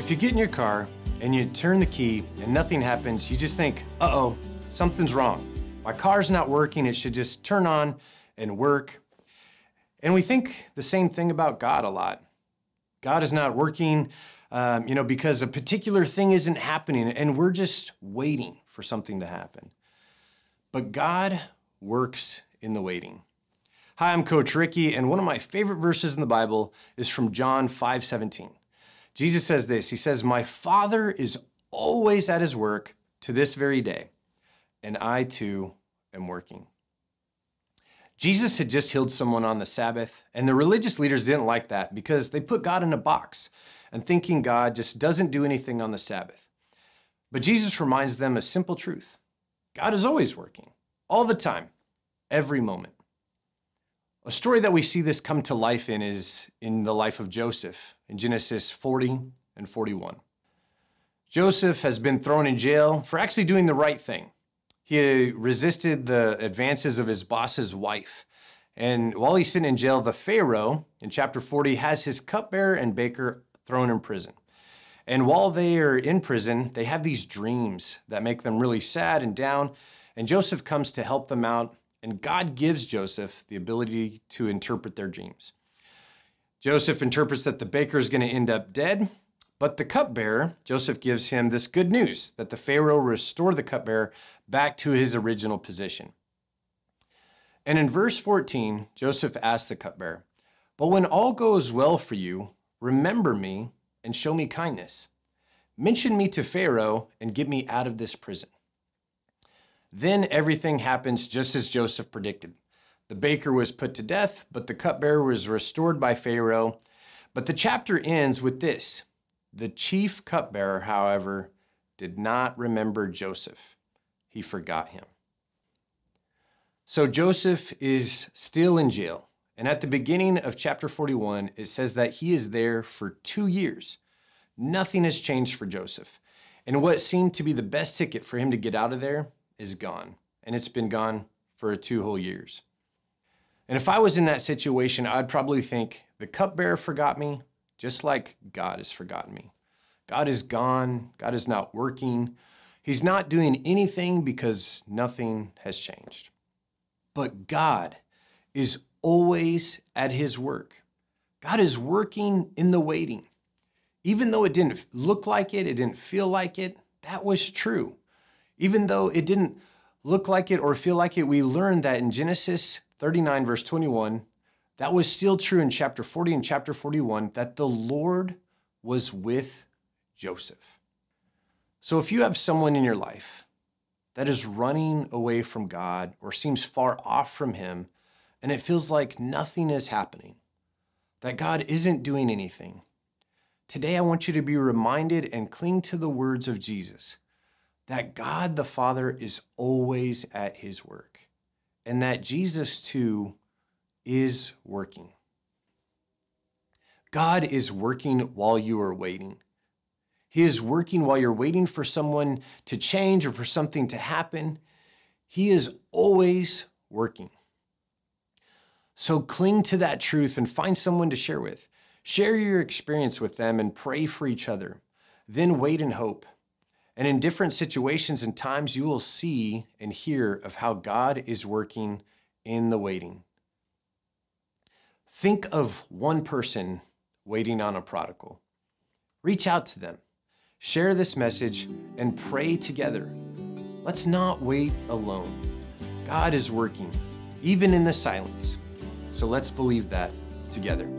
If you get in your car and you turn the key and nothing happens, you just think, uh-oh, something's wrong. My car's not working, it should just turn on and work. And we think the same thing about God a lot. God is not working, because a particular thing isn't happening and we're just waiting for something to happen. But God works in the waiting. Hi, I'm Coach Ricky, and one of my favorite verses in the Bible is from John 5:17. Jesus says this, he says, "My Father is always at his work to this very day, and I too am working." Jesus had just healed someone on the Sabbath, and the religious leaders didn't like that because they put God in a box and thinking God just doesn't do anything on the Sabbath. But Jesus reminds them a simple truth. God is always working, all the time, every moment. A story that we see this come to life in is in the life of Joseph in Genesis 40 and 41. Joseph has been thrown in jail for actually doing the right thing. He resisted the advances of his boss's wife. And while he's sitting in jail, the Pharaoh in chapter 40 has his cupbearer and baker thrown in prison. And while they are in prison, they have these dreams that make them really sad and down. And Joseph comes to help them out. And God gives Joseph the ability to interpret their dreams. Joseph interprets that the baker is going to end up dead, but the cupbearer, Joseph gives him this good news that the Pharaoh will restore the cupbearer back to his original position. And in verse 14, Joseph asks the cupbearer, "But when all goes well for you, remember me and show me kindness. Mention me to Pharaoh and get me out of this prison." Then everything happens just as Joseph predicted. The baker was put to death, but the cupbearer was restored by Pharaoh. But the chapter ends with this. The chief cupbearer, however, did not remember Joseph. He forgot him. So Joseph is still in jail. And at the beginning of chapter 41, it says that he is there for 2 years. Nothing has changed for Joseph. And what seemed to be the best ticket for him to get out of there is gone. And it's been gone for 2 whole years. And if I was in that situation, I'd probably think the cupbearer forgot me, just like God has forgotten me. God is gone. God is not working. He's not doing anything because nothing has changed. But God is always at his work. God is working in the waiting. Even though it didn't look like it didn't feel like it, that was true. Even though it didn't look like it or feel like it, we learned that in Genesis 39, verse 21, that was still true in chapter 40 and chapter 41, that the Lord was with Joseph. So if you have someone in your life that is running away from God or seems far off from him, and it feels like nothing is happening, that God isn't doing anything, today I want you to be reminded and cling to the words of Jesus, that God the Father is always at his work, and that Jesus too is working. God is working while you are waiting. He is working while you're waiting for someone to change or for something to happen. He is always working. So cling to that truth and find someone to share with. Share your experience with them and pray for each other. Then wait and hope. And in different situations and times, you will see and hear of how God is working in the waiting. Think of one person waiting on a prodigal. Reach out to them. Share this message and pray together. Let's not wait alone. God is working, even in the silence. So let's believe that together.